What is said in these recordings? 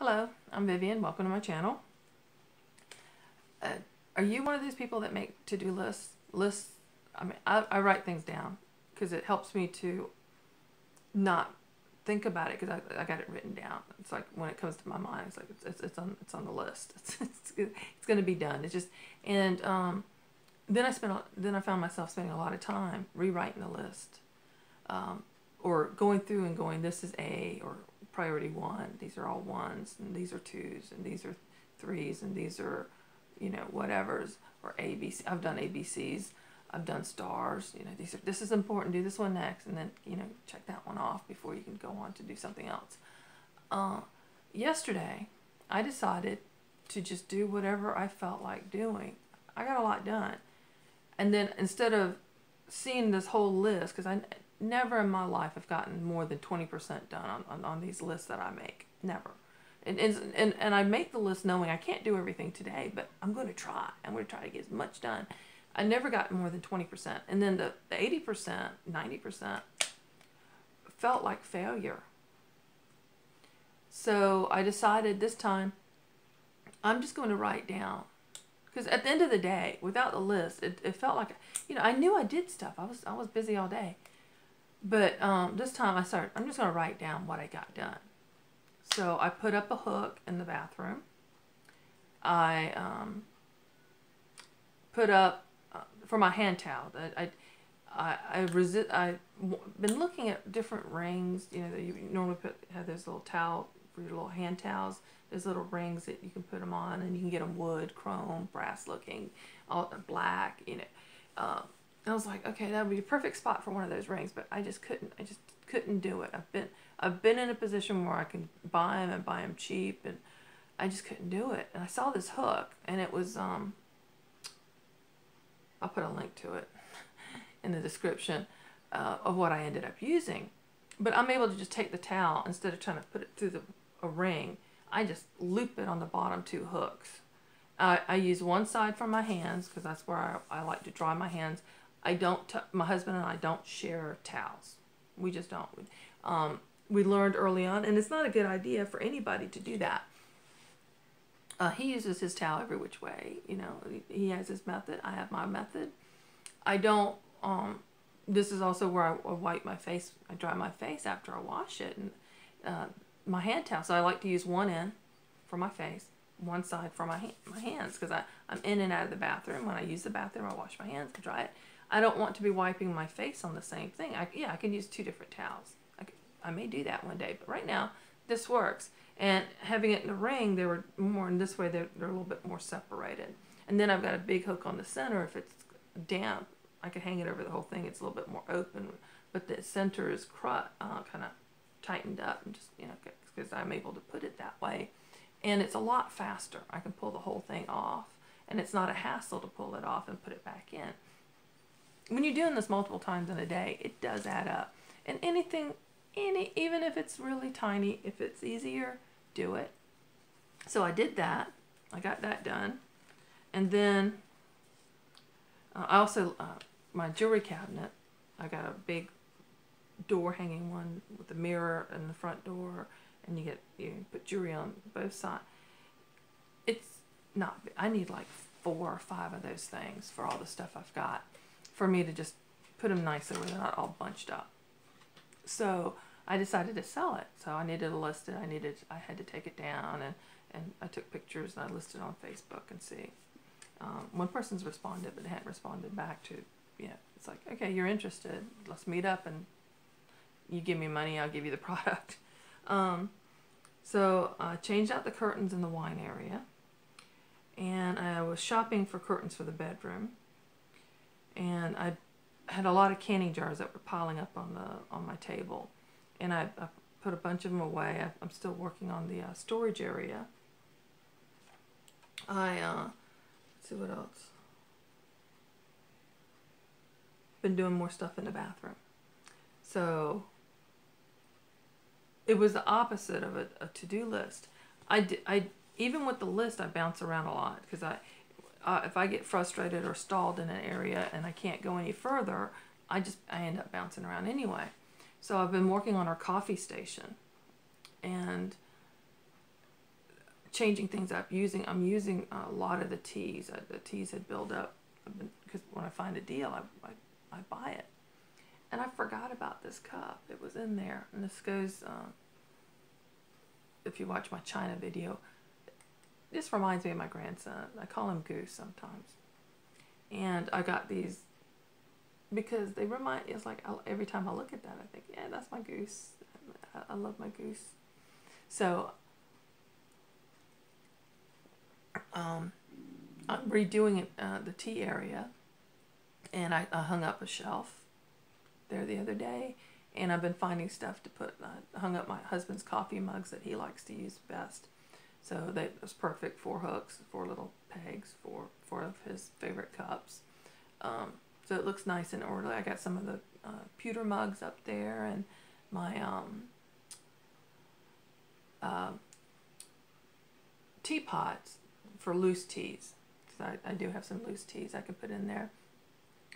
Hello, I'm Vivian. Welcome to my channel. Are you one of these people that make to-do lists? I write things down because it helps me to not think about it because I got it written down. It's like when it comes to my mind, it's like it's on the list. It's going to be done. It's just then I found myself spending a lot of time rewriting the list, or going through and going, this is A, or priority 1, these are all 1s, and these are 2s, and these are 3s, and these are, whatevers, or ABC. I've done ABCs, I've done stars, this is important, do this one next, and then, check that one off before you can go on to do something else. Yesterday, I decided to just do whatever I felt like doing. I got a lot done. And then instead of seeing this whole list, because I never in my life have gotten more than 20% done on these lists that I make. Never. And I make the list knowing I can't do everything today, but I'm going to try. I'm going to try to get as much done. I never got more than 20%. And then the 80%, 90% felt like failure. So I decided this time I'm just going to write down. Because at the end of the day, without the list, it felt like, I knew I did stuff. I was busy all day. But this time I'm just going to write down what I got done. So I put up a hook in the bathroom. I put up, for my hand towel, I've been looking at different rings, that you normally have those little towel, for your little hand towels. There's little rings that you can put them on, and you can get them wood, chrome, brass looking, all black, I was like, okay, that would be a perfect spot for one of those rings, but I just couldn't do it. I've been in a position where I can buy them and buy them cheap, and I just couldn't do it. And I saw this hook, and it was, I'll put a link to it in the description of what I ended up using. But I'm able to just take the towel, instead of trying to put it through a ring, I just loop it on the bottom 2 hooks. I use one side for my hands, because that's where I like to dry my hands. My husband and I don't share towels. We just don't. We learned early on, and it's not a good idea for anybody to do that. He uses his towel every which way. He has his method. I have my method. I don't, this is also where I wipe my face. I dry my face after I wash it. And my hand towel, so I like to use one end for my face, one side for my hands, because I'm in and out of the bathroom. When I use the bathroom, I wash my hands and dry it. I don't want to be wiping my face on the same thing. I can use 2 different towels. I may do that one day, but right now this works. And having it in the ring, they were more in this way. They're a little bit more separated. And then I've got a big hook on the center. If it's damp, I can hang it over the whole thing. It's a little bit more open, but the center is kind of tightened up, and just because I'm able to put it that way. And it's a lot faster. I can pull the whole thing off, and it's not a hassle to pull it off and put it back in. When you're doing this multiple times in a day, it does add up. And even if it's really tiny, if it's easier, do it. So I did that. I got that done. And then I also, my jewelry cabinet, I got a big door hanging one with a mirror in the front door, and you put jewelry on both sides. It's not, I need like 4 or 5 of those things for all the stuff I've got, for me to just put them nice so they're not all bunched up. So I decided to sell it. So I needed to list it. I had to take it down, and I took pictures, and I listed on Facebook and see. One person's responded, but they hadn't responded back to, it's like, okay, you're interested. Let's meet up, and you give me money, I'll give you the product. So I changed out the curtains in the wine area, and I was shopping for curtains for the bedroom, and I had a lot of canning jars that were piling up on my table, and I put a bunch of them away. I'm still working on the storage area. Let's see what else. Been doing more stuff in the bathroom. So it was the opposite of a to-do list. Even with the list, I bounce around a lot, because if I get frustrated or stalled in an area and I can't go any further, I end up bouncing around anyway. So I've been working on our coffee station, and changing things up. I'm using a lot of the teas. The teas had built up because when I find a deal, I buy it. And I forgot about this cup. It was in there. And this goes, if you watch my China video, this reminds me of my grandson. I call him Goose sometimes. And I got these because they remind, it's like every time I look at that, I think, yeah, that's my Goose. I love my Goose. So I'm redoing it, the tea area, and I hung up a shelf there the other day, and I've been finding stuff to put. I hung up my husband's coffee mugs that he likes to use best, so that was perfect. 4 hooks, 4 little pegs, four of his favorite cups. So it looks nice and orderly. I got some of the pewter mugs up there, and my teapots for loose teas. Because I do have some loose teas I can put in there.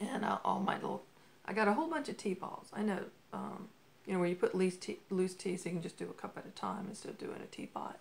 And all my little, I got a whole bunch of tea balls. I know, you know, where you put loose tea so you can just do a cup at a time instead of doing a teapot.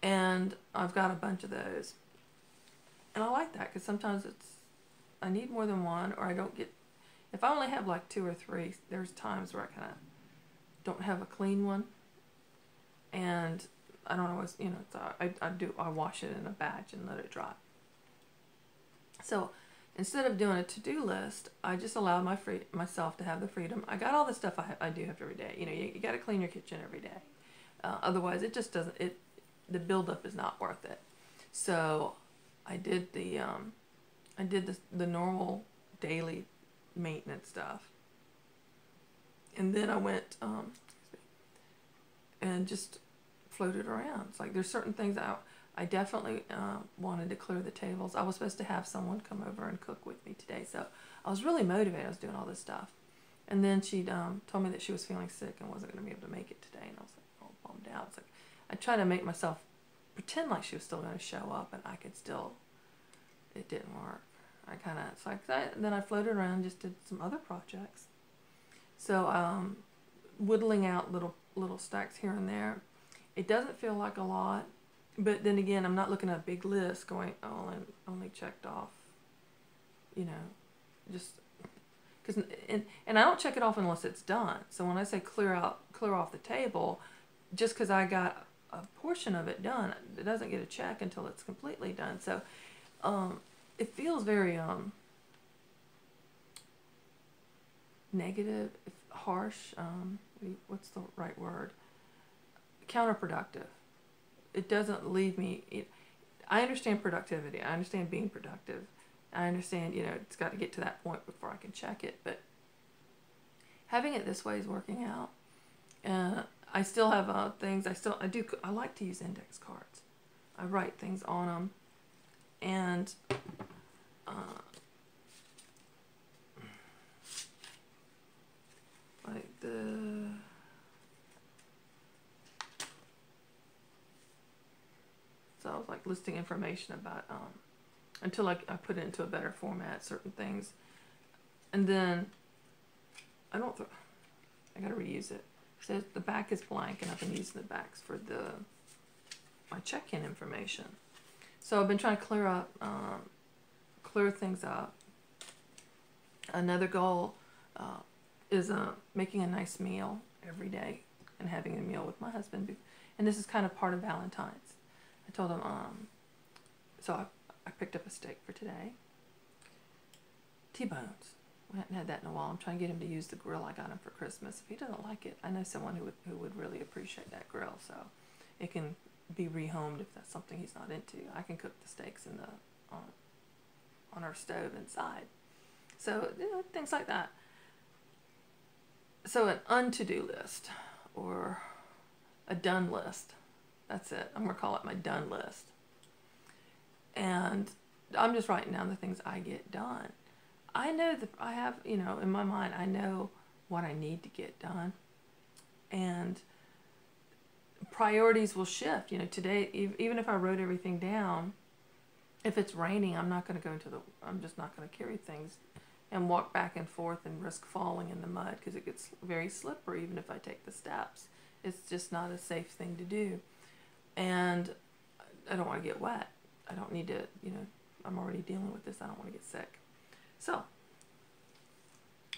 And I've got a bunch of those. And I like that because sometimes I need more than one, or I don't get, if I only have like 2 or 3, there's times where I kind of don't have a clean one. And I don't always, you know, I wash it in a batch and let it dry. So instead of doing a to-do list, I just allow myself to have the freedom. I got all the stuff I do have every day. You know, you got to clean your kitchen every day. Otherwise, it just doesn't, the buildup is not worth it. So I did the normal daily maintenance stuff. And then I went, and just floated around. It's like there's certain things I definitely wanted to clear the tables. I was supposed to have someone come over and cook with me today, so I was really motivated. I was doing all this stuff. And then she told me that she was feeling sick and wasn't going to be able to make it today, and I was like, all bummed out. It's like I tried to make myself pretend like she was still going to show up, and I could still, it didn't work. I kind of, it's like that. And then I floated around, just did some other projects. So whittling out little stacks here and there. It doesn't feel like a lot, but then again, I'm not looking at a big list going, oh, I only checked off, you know, just because, and I don't check it off unless it's done. So when I say clear off the table, just because I got a portion of it done, it doesn't get a check until it's completely done. So it feels very negative, harsh, what's the right word? Counterproductive. It doesn't leave me, I understand productivity. I understand being productive. I understand, you know, it's got to get to that point before I can check it, but having it this way is working out. I still have things, I like to use index cards. I write things on them, and like so I was like listing information about, until I put it into a better format, certain things. And then, I gotta reuse it. So the back is blank, and I've been using the backs for my check-in information. So I've been trying to clear things up. Another goal is making a nice meal every day and having a meal with my husband. And this is kind of part of Valentine's. I told him, so I picked up a steak for today. T-bones. We hadn't had that in a while. I'm trying to get him to use the grill I got him for Christmas. If he doesn't like it, I know someone who would really appreciate that grill, so it can be rehomed if that's something he's not into. I can cook the steaks in on our stove inside. So, you know, things like that. So an un-to-do list, or a done list. That's it. I'm going to call it my done list. And I'm just writing down the things I get done. I know that I have, you know, in my mind, I know what I need to get done. And priorities will shift. You know, today, even if I wrote everything down, if it's raining, I'm just not going to carry things and walk back and forth and risk falling in the mud, because it gets very slippery even if I take the steps. It's just not a safe thing to do. And I don't want to get wet. I don't need to, you know, I'm already dealing with this. I don't want to get sick. So,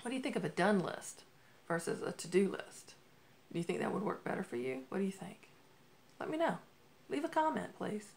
what do you think of a done list versus a to-do list? Do you think that would work better for you? What do you think? Let me know. Leave a comment, please.